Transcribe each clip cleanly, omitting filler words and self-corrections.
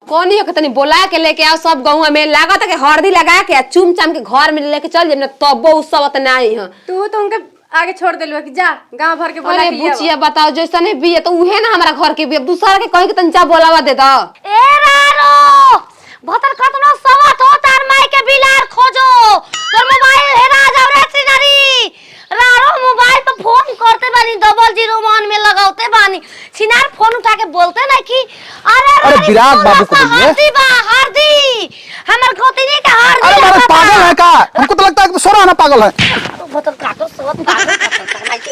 कौन ही तनी बोला के लेके आओ सब गाँव में लागत है कि हल्दी लगा के चुम चाम के घर में लेके चल जाए तब वो सब नहीं है। तू तो उनके आगे छोड़ दिलवा कि जा गांव भर के बोला के बुचिया बताओ जैसा नहीं भी है तो उहे ना हमारा घर के भी दूसरा के कहीं के तंचा बोलावा दे दो। ए रारो भतर कतनो सवत हो तार माई के बिलार खोजो तोर मोबाइल हेरा जाओ रे सिनारी रारो मोबाइल पे फोन करते बानी 001 में लगाते बानी सिनार फोन उठा के बोलते ना कि अरे विराट बाबू को बोलिए हरदी बा हरदी हमर गोतनी के हरदी। अरे मारे पागल है का हमको तो लगता है कि सोरा ना पागल है भतर काटो सवत पागल माई के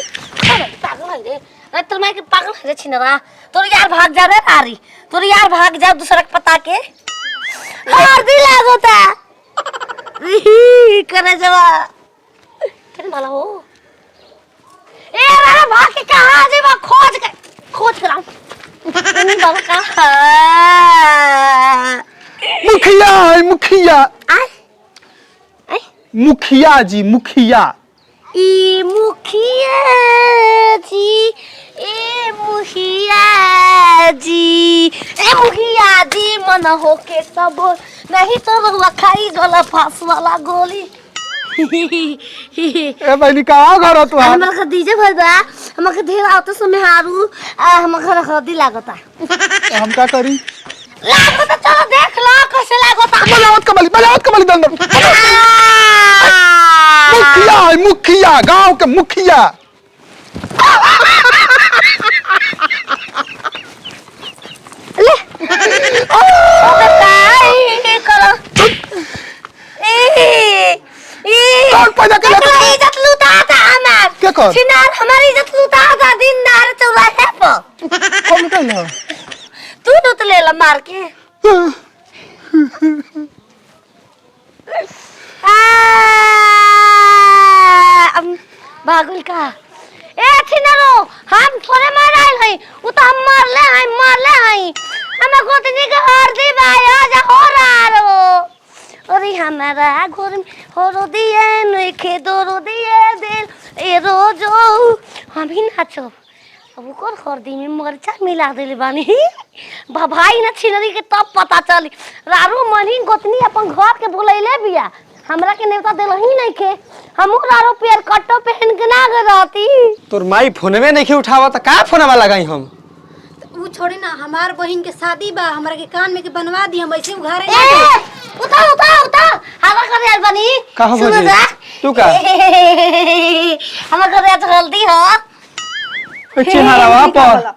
पागल है रे तोर माई के पागल है छिनरा तोर यार भाग जा रे आरी तोर यार भाग जा दूसरा के पता के हरदी लागोता करे जवा केन भला हो ए रे भाग के कहां जेबा खोज कराऊं केन भला कहां मुखिया आई मुखिया जी मुखिया ई मुखिया जी ए मुखिया जी मन हो के सब नहीं तो रुआ खाई गला फांस वाला गोली ए बहनी कहाँ घर हो तू हमरा के दीजे भरदा हमके ढेर आवत समय हारू हमके हल्दी लागता हम का करी लागता चलो देख लो कैसे लागता बजावत कमली दंड मुखिया गांव के मुखिया ले कौन पैदा कर इज्जत लूटा था हमार क्या कर सिनार हमारी इज्जत लूटा था दिन नार चौराहे पर कौन कहला तू तो ले ला मार के भागुल का ए छिनारो हम थोड़े मार आइल हई उ तो हम मारले हई हम गोतनी के हरदी बाया जा हो रारो अरे हमारा घर में हो दिए नहीं खे दो दिए दिल ए रोजो हम ही नाचो अब ओकर हरदी में मरचा मिला देले बानी भाई ना छिनरी के तब पता चली रारू मनी गोतनी अपन घर के बुलैले बिया हमरा के नेवता देल ही नहीं के हमू रारो पेड़ कट्टो पहन के ना गए रहती तोर माई फोनवे नहीं उठावा त का फोनवा लगाई हम उ छोड़ी ना हमार बहिन के शादी बा हमरा के कान में के बनवा दी हम ऐसे घरे उठा हवा करे आल बनी कहां भौजी तू का हमरा करे आज हल्दी हो चेहरावा पर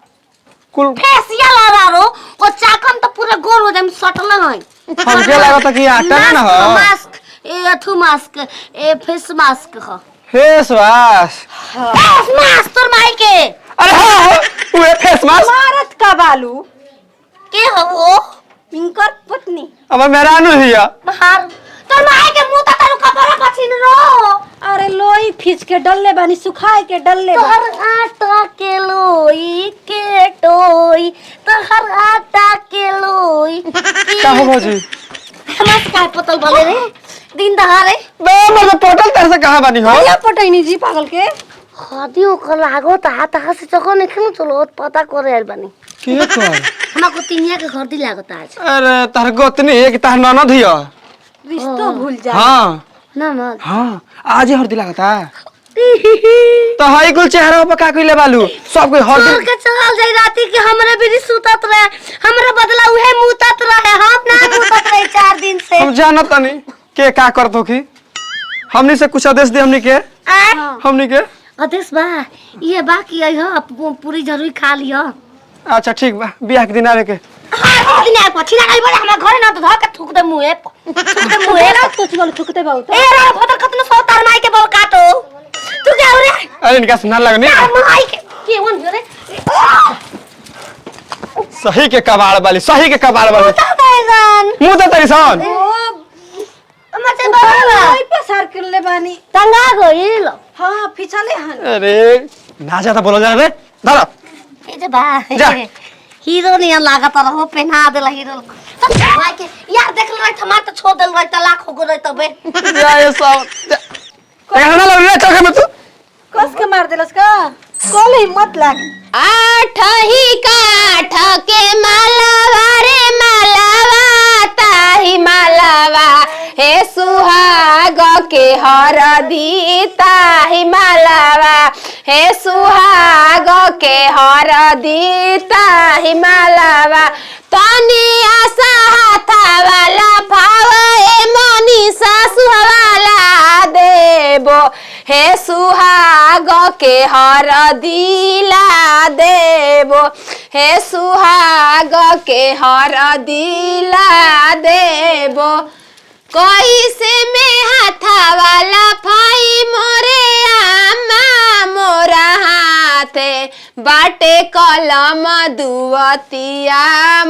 कुल फेसियल रारो ओ चाकम तो पूरा गोर हो जाम सटल है हमके लागत कि आटा ना हो मास्क ए थू मास्क ए फेस मास्क हो फेस वाश फेस मास्क तोर माई के अरे हां वो फेस मास्क मारत का बालू के हो वो इनकर पत्नी अब मेरा नु हिया बाहर तोर माई के मुंह त तारू कपड़ा पछिन रो अरे लोई खींच के डलले बानी सुखाए के डलले तोहर आटा के लोई के टोई तोहर आटा के लोई का हो भौजी हमस का पतल भले रे दिन दहाड़े बे मतलब पोटल तर से कहां बनी हो या पटैनी जी पागल के हदियो को लागो ता से चको नहीं खेलो चलो पता करे आइल बानी के कर हमरा को तिनिया के हरदी लागत आज अरे तार गोतनी एक तार ननद हिया रिश्तो भूल जा हां ना मत हां आज हरदी लागता तो हाई कुल चेहरा पे का कइले बालू सब कोई हरदी के चल जाई राती के हमरे भी सुतत रहे हमरे बदला उहे मुतत रहे हम ना मुतत रहे 4 दिन से हम जानत नहीं के का करतो की हमनी से कुछ आदेश दे हमनी के हमनी के आदेश बा ये बाकी है पूरी जरूरी खा लियो अच्छा ठीक बा बियाह के दिन आवे के हां दिन आ पछी ना गई हमरा घर ना तो धक थूक दे मुंहे ना सोच बोल ठुकते बहुत ए रे भतर कतनो सौ तार माई के बल काटो तू क्या हो रे अरे इनका सुना लगनी माई के वन रे सही के कबाड़ वाली सही के कबाड़ वाली मुंह तो तेरी सन मचे बाबा ओई पे सर्कल ले बानी टंगा गइल हां फिचले हन अरे ना ज्यादा बोलो जा रे धर ए जे बा हीरो नहीं लागत रहो पहना देला हीरो भाई के यार देख ले टमाटर तो छोड़ देल रही त लाख हो गई तबे जा ये सब कहना लग रहा चौके में तू कस के मार देलस का कोल हिम्मत लाग आठ ही काठ के मालावा रे मालावा के हरदी ताही मालावा हे सुहाग के हरदी ताही मालावा तनी आशा हाथावाला भावे मनीषा सुहावाला देबो हे सुहाग के हरदी ला देबो हे सुहाग के हरदी ला देबो कैसे में हाथावाला फाई मोरे आमा मोरा हाथे बाटे कलम दुवतिया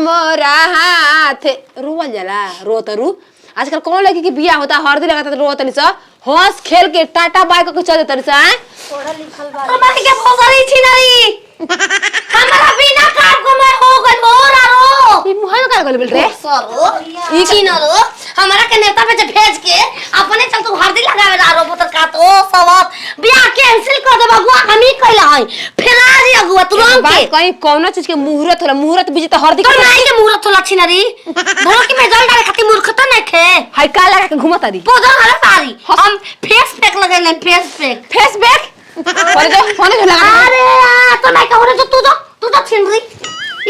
मोरा हाथे रुवल जाला रो तो रू आजकल कौन लड़की की बियाह होता हरदी लगाता तो रो तनी सा हंस खेल के टाटा बाइक को चल देता सा पढ़ल लिखल बा हमारे के भोसड़ी छी नहीं हमारा बिना काम को मैं हो गई हो रो ई मुहां का गल बोल रे सरो ई छी न रो हमारा के नेता पे भेज के अपने चल तू हरदी लगावे रो पुत्र का तो सवत बियाह कैंसिल कर दे बगुआ हम ही कहला हई फिर आ जी अगुआ तू रंग के कहीं कौनो चीज के मुहूर्त होला मुहूर्त बीजे तो हरदी तो नहीं के मुहूर्त होला छी नरी धरो की में जल डाले खाती मूर्ख तो नहीं खे हाय का लगा के घुमता दी पोदर हला सारी हम फेस पैक लगाने फेस पैक फेसबुक फोन लगा अरे तो नहीं कहू रे तू तो छिन रही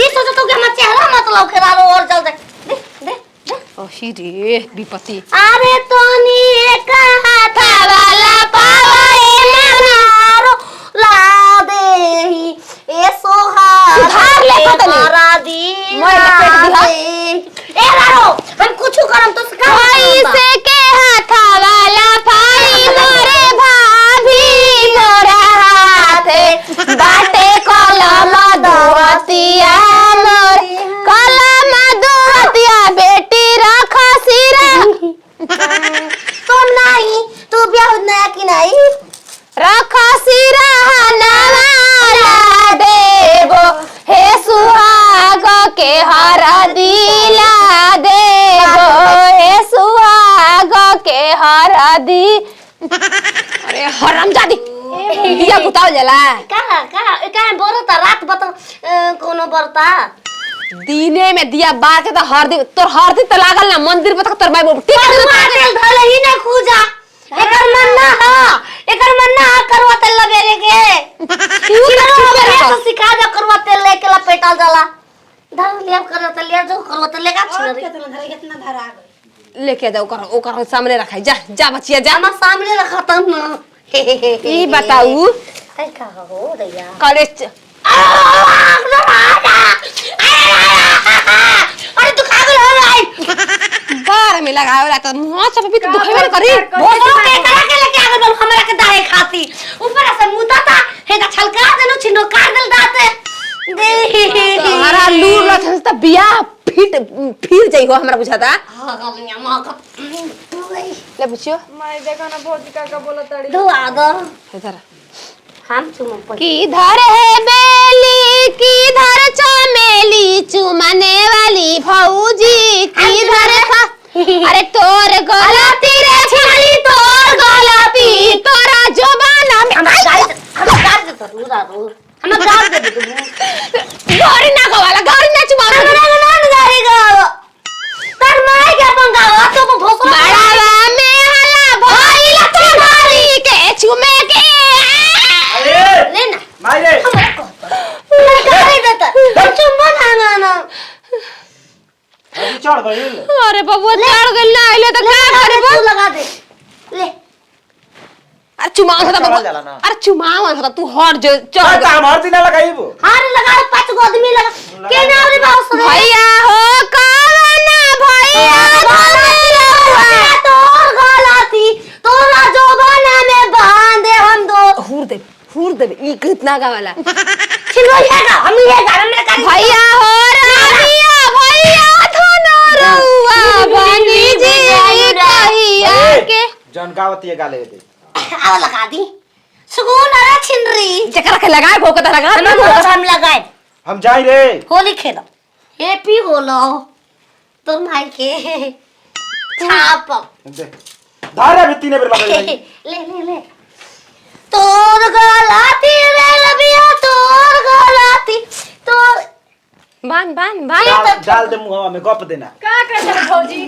ये सोचो तो कि हम चेहरा मतलब खेला रो और चल दे दे ओ रे विपत्ति अरे तोनी एक हाथ वाला पावे नारो ला देही ए सोहा सुधार ले पता नहीं। मारा दी मैं लपेट दिया। ए रारो हम कुछ करम तो सिखा से के हाथा वाला भाई मोरे भाभी मोरा हाथे बाटे कलम दुवतिया मोर कलम दुवतिया बेटी रख सिरा तो नहीं तू ब्याह नया की नहीं रख सिरा नवाला देबो हे सुहाग के हरदी ला देबो हे सुहाग के हरदी अरे हरामजादी दिया बुताओ जला कहाँ बरता रात बता कोनो बरता दिने में दिया बात के तो हरदी तोर हरदी तो लागल ना मंदिर में तक तोर माई ठीक है तेल धले ही नहीं खूजा एकर मन ना करवा तेल लबेरे के तो सिखा दे करवा तेल लेके लपेटा जाला धर लिया करवा तेल लिया जो करवा तेल लेगा और छिन कितना धरे कितना धरा गई लेके जाओ कर ओकर सामने रखाई जा जा बचिया जा हम सामने रखा तब ना ई बताऊ ऐ का हो दैया कॉलेज अरे तू खा गल हो भाई बार में लगावेला त मुंह सब भी तो दुखेबे करी भोसो के करा के लेके आगल बोल हमरा के दाए खाती ऊपर से मुता था हे दा छलका देनु छिनो काट दल दाते दे हमारा लूर लथन त बियाह फिर जाई हो हमरा बुझाता हां गलिया मां का ले बुझियो मैं देखो ना भौजी का बोला तड़ी दो आदर इधर हम चुम पर किधर है बेली किधर चमेली चुमने वाली भौजी किधर अरे तोर गलती रे छाली तोर गलती तोरा जुबान में हम गाड़ दे तो रुरा रो हम गाड़ दे तू गौरी ना गवाला चुमा ना गाड़ी गाओ तर माय के पंगावा तो भोसो मारावा में हला भइला तुम्हारी के चुमे के ले ना मारे मैं गाड़ी देता चुम्बो ना ना अभी चढ़ गइल अरे बबुआ चढ़ गइल ना आइले त का करबो तू लगा दे ले अरे चुमाओ था चढ़ा बबुआ जाला ना। अरे चुमाओ था तू हट जो चढ़ चढ़ गइल। हम हर दिन लगाइबो हां लगा 5 गो आदमी लगा के ना रे बाउस रे भैया हो कावना भैया तोर गलती तोरा जोबाना में बांधे हम दो हुर दे ई कितना गावाला छिनो लेगा हम ये घर में कर भैया हो रानिया भैया थोनो रुआ बनी जी कहिया के जन गावती गाले दे आओ लगा दी सुकून अरे छिनरी जकरा के लगाए को के लगा हम लगाए हम जाई रे होली खेलो हैप्पी होलो तुम भाई के छाप दे धारे भी तीने बेर लगाई ले तोर गलती रे लबिया तोर गलती तोर बान डाल दे मुंहवा में गप देना का कर भौजी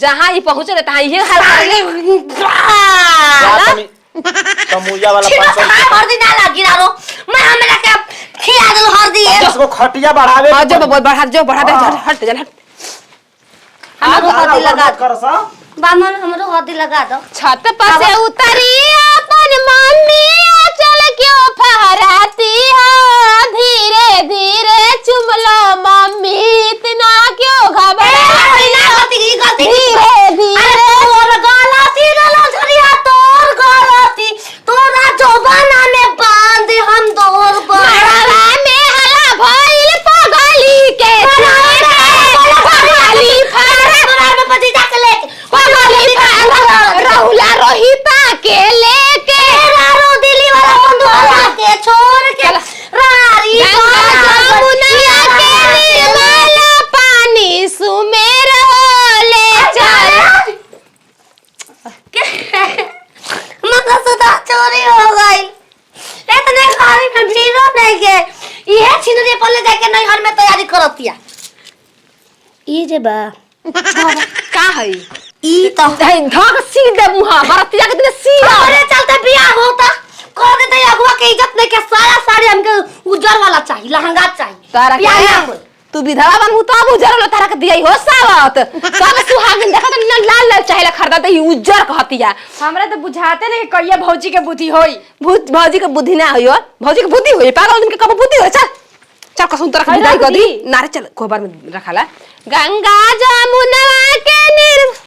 जहाँ ये पहुंचे तहाँ ये हाल करेंगे। समूजा वाला छिनो 500 हाय हरदी ना लगी रो मैं हमरा के खिया दल हरदी है इसको खटिया बढ़ावे हाँ जो बढ़ा दे हट चल हट। हमरो हरदी लगा दो कर सा बामन हमरो हरदी लगा दो छत पर से उतरी अपन मम्मी चल क्यों फहराती हो धीरे धीरे चुम लो मम्मी इतना क्यों घबराती हो धीरे धीरे तोर गलती गलो झरिया तोर गलती तोरा जोबाना में बांध हम दोर मरवा में हला भइल पगली के पगली रहुला रोहिता के लेके दिल्ली वाला बंधुआ के छोड़ के रारी जमुना के निर्मल पानी सुमेर हो ले चल। मगर सदा चोरी हो गई इतने खाली में भीड़ो नहीं के ये छिनरी पल्ले जाके नहीं हर में तैयारी करतिया ई जे बा का है ई तो धक सीधे मुहा बरतिया के दिन सीधा अरे चलते बियाह होता कर देते अगुआ के इज्जत नहीं के सारा साड़ी हमके उजर वाला चाहिए लहंगा चाहिए तारा बियाह ना के होई। तू विधवा बनू तब उजर लो तारा के दिया हो सावत सब सुहागिन देखा तो लाल लाल चाहेला खरीदा तो उजर कहतिया। हमरा तो बुझाते नहीं कहिया भौजी के बुद्धि होई। भौजी के बुद्धि ना होई भौजी के बुद्धि होई पागल दिन के कब बुद्धि हो चल चल कसुन तरह विदाई कर दी नारे चल कोबर में रखाला गंगा जमुना के